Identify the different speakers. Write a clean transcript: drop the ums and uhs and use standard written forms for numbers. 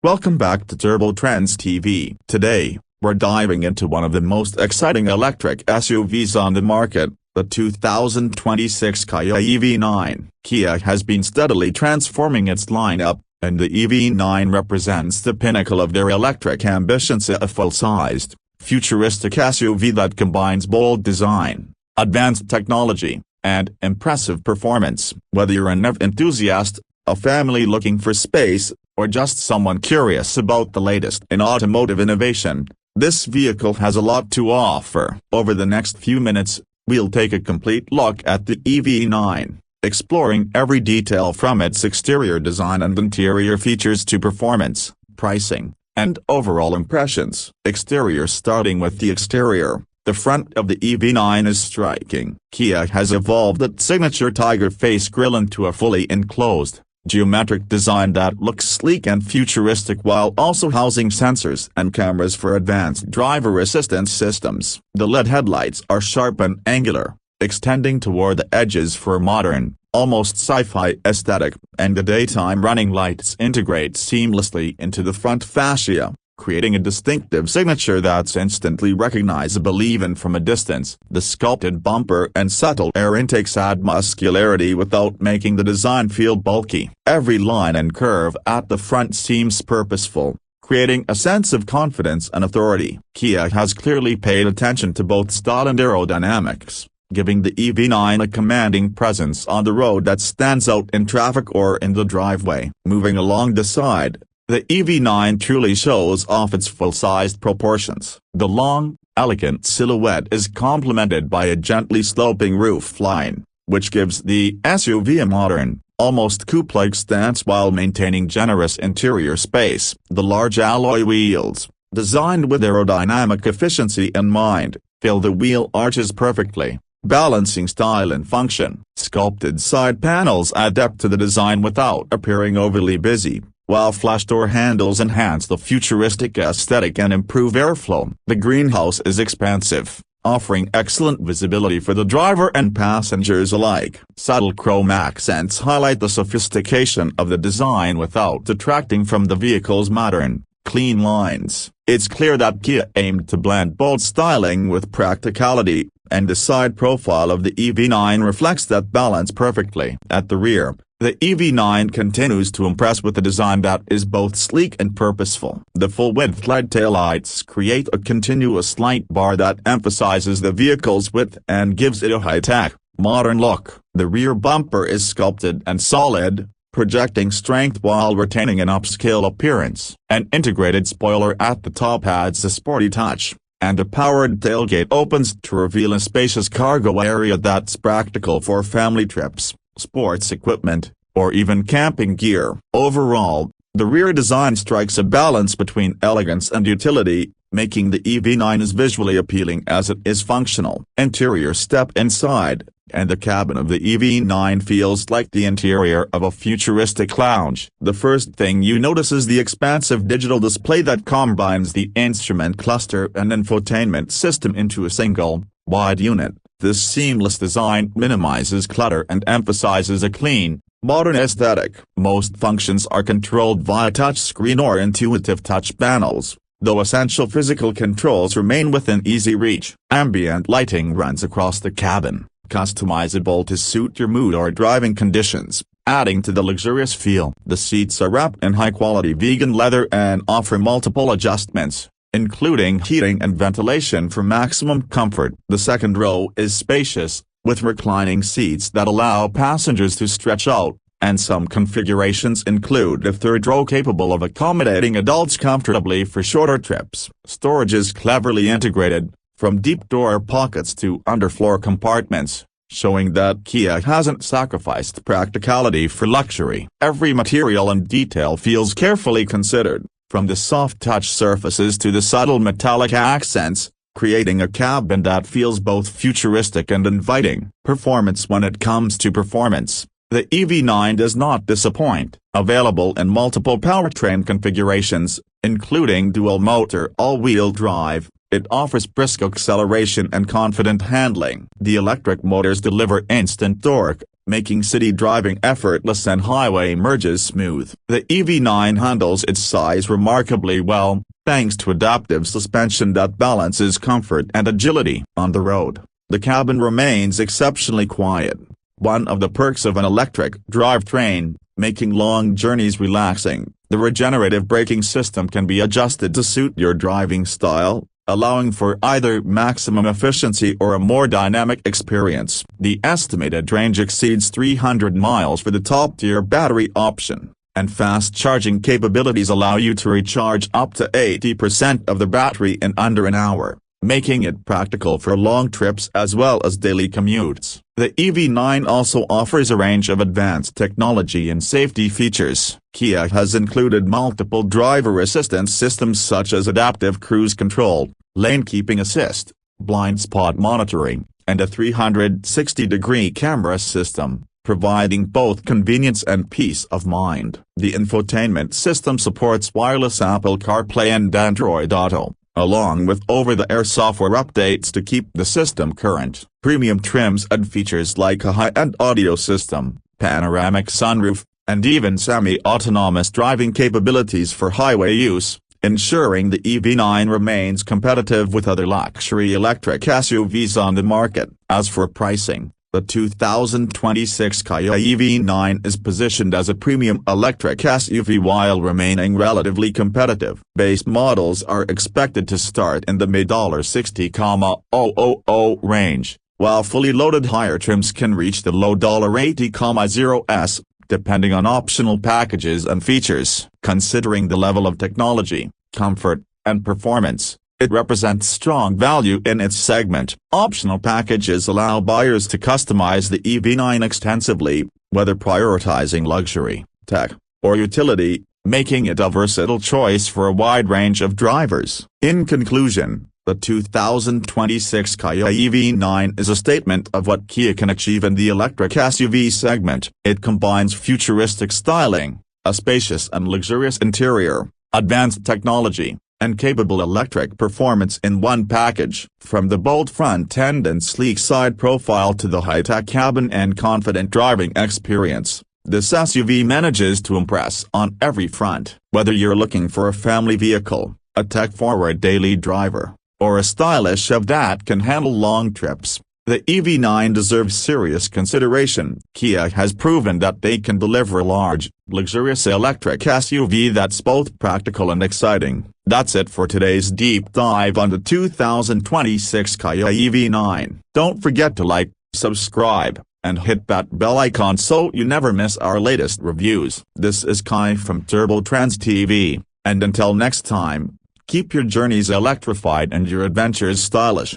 Speaker 1: Welcome back to Turbo Trendz TV. Today, we're diving into one of the most exciting electric SUVs on the market, the 2026 Kia EV9. Kia has been steadily transforming its lineup, and the EV9 represents the pinnacle of their electric ambitions, a full-sized, futuristic SUV that combines bold design, advanced technology, and impressive performance. Whether you're an EV enthusiast, a family looking for space, or just someone curious about the latest in automotive innovation, this vehicle has a lot to offer. Over the next few minutes, we'll take a complete look at the EV9, exploring every detail from its exterior design and interior features to performance, pricing, and overall impressions. Exterior. Starting with the exterior, the front of the EV9 is striking. Kia has evolved its signature tiger face grille into a fully enclosed, geometric design that looks sleek and futuristic while also housing sensors and cameras for advanced driver assistance systems. The LED headlights are sharp and angular, extending toward the edges for a modern, almost sci-fi aesthetic, and the daytime running lights integrate seamlessly into the front fascia, creating a distinctive signature that's instantly recognizable even from a distance. The sculpted bumper and subtle air intakes add muscularity without making the design feel bulky. Every line and curve at the front seems purposeful, creating a sense of confidence and authority. Kia has clearly paid attention to both style and aerodynamics, giving the EV9 a commanding presence on the road that stands out in traffic or in the driveway. Moving along the side, the EV9 truly shows off its full-sized proportions. The long, elegant silhouette is complemented by a gently sloping roofline, which gives the SUV a modern, almost coupe-like stance while maintaining generous interior space. The large alloy wheels, designed with aerodynamic efficiency in mind, fill the wheel arches perfectly, balancing style and function. Sculpted side panels add depth to the design without appearing overly busy, while flash door handles enhance the futuristic aesthetic and improve airflow. The greenhouse is expansive, offering excellent visibility for the driver and passengers alike. Subtle chrome accents highlight the sophistication of the design without detracting from the vehicle's modern, clean lines. It's clear that Kia aimed to blend bold styling with practicality, and the side profile of the EV9 reflects that balance perfectly. At the rear, the EV9 continues to impress with a design that is both sleek and purposeful. The full-width LED taillights create a continuous light bar that emphasizes the vehicle's width and gives it a high-tech, modern look. The rear bumper is sculpted and solid, projecting strength while retaining an upscale appearance. An integrated spoiler at the top adds a sporty touch, and a powered tailgate opens to reveal a spacious cargo area that's practical for family trips, sports equipment, or even camping gear. Overall, the rear design strikes a balance between elegance and utility, making the EV9 as visually appealing as it is functional. Interior. Step inside, and the cabin of the EV9 feels like the interior of a futuristic lounge. The first thing you notice is the expansive digital display that combines the instrument cluster and infotainment system into a single, wide unit. This seamless design minimizes clutter and emphasizes a clean, modern aesthetic. Most functions are controlled via touchscreen or intuitive touch panels, though essential physical controls remain within easy reach. Ambient lighting runs across the cabin, customizable to suit your mood or driving conditions, adding to the luxurious feel. The seats are wrapped in high-quality vegan leather and offer multiple adjustments, including heating and ventilation for maximum comfort. The second row is spacious, with reclining seats that allow passengers to stretch out, and some configurations include a third row capable of accommodating adults comfortably for shorter trips. Storage is cleverly integrated, from deep door pockets to underfloor compartments, showing that Kia hasn't sacrificed practicality for luxury. Every material and detail feels carefully considered, from the soft touch surfaces to the subtle metallic accents, creating a cabin that feels both futuristic and inviting. Performance. When it comes to performance, the EV9 does not disappoint. Available in multiple powertrain configurations, including dual-motor all-wheel drive, it offers brisk acceleration and confident handling. The electric motors deliver instant torque, making city driving effortless and highway merges smooth. The EV9 handles its size remarkably well, thanks to adaptive suspension that balances comfort and agility on the road. The cabin remains exceptionally quiet, one of the perks of an electric drivetrain, making long journeys relaxing. The regenerative braking system can be adjusted to suit your driving style, allowing for either maximum efficiency or a more dynamic experience. The estimated range exceeds 300 miles for the top-tier battery option, and fast charging capabilities allow you to recharge up to 80% of the battery in under an hour, making it practical for long trips as well as daily commutes. The EV9 also offers a range of advanced technology and safety features. Kia has included multiple driver assistance systems such as adaptive cruise control, lane keeping assist, blind spot monitoring, and a 360-degree camera system, providing both convenience and peace of mind. The infotainment system supports wireless Apple CarPlay and Android Auto, along with over-the-air software updates to keep the system current. Premium trims add features like a high-end audio system, panoramic sunroof, and even semi-autonomous driving capabilities for highway use, ensuring the EV9 remains competitive with other luxury electric SUVs on the market. As for pricing, the 2026 Kia EV9 is positioned as a premium electric SUV while remaining relatively competitive. Base models are expected to start in the mid-$60,000 range, while fully loaded higher trims can reach the low $80,000s, depending on optional packages and features. Considering the level of technology, comfort, and performance, it represents strong value in its segment. Optional packages allow buyers to customize the EV9 extensively, whether prioritizing luxury, tech, or utility, making it a versatile choice for a wide range of drivers. In conclusion, the 2026 Kia EV9 is a statement of what Kia can achieve in the electric SUV segment. It combines futuristic styling, a spacious and luxurious interior, advanced technology, and capable electric performance in one package. From the bold front end and sleek side profile to the high-tech cabin and confident driving experience, this SUV manages to impress on every front. Whether you're looking for a family vehicle, a tech-forward daily driver, or a stylish SUV that can handle long trips, the EV9 deserves serious consideration. Kia has proven that they can deliver a large, luxurious electric SUV that's both practical and exciting. That's it for today's deep dive on the 2026 Kia EV9. Don't forget to like, subscribe, and hit that bell icon so you never miss our latest reviews. This is Kai from Trendz TV, and until next time, keep your journeys electrified and your adventures stylish.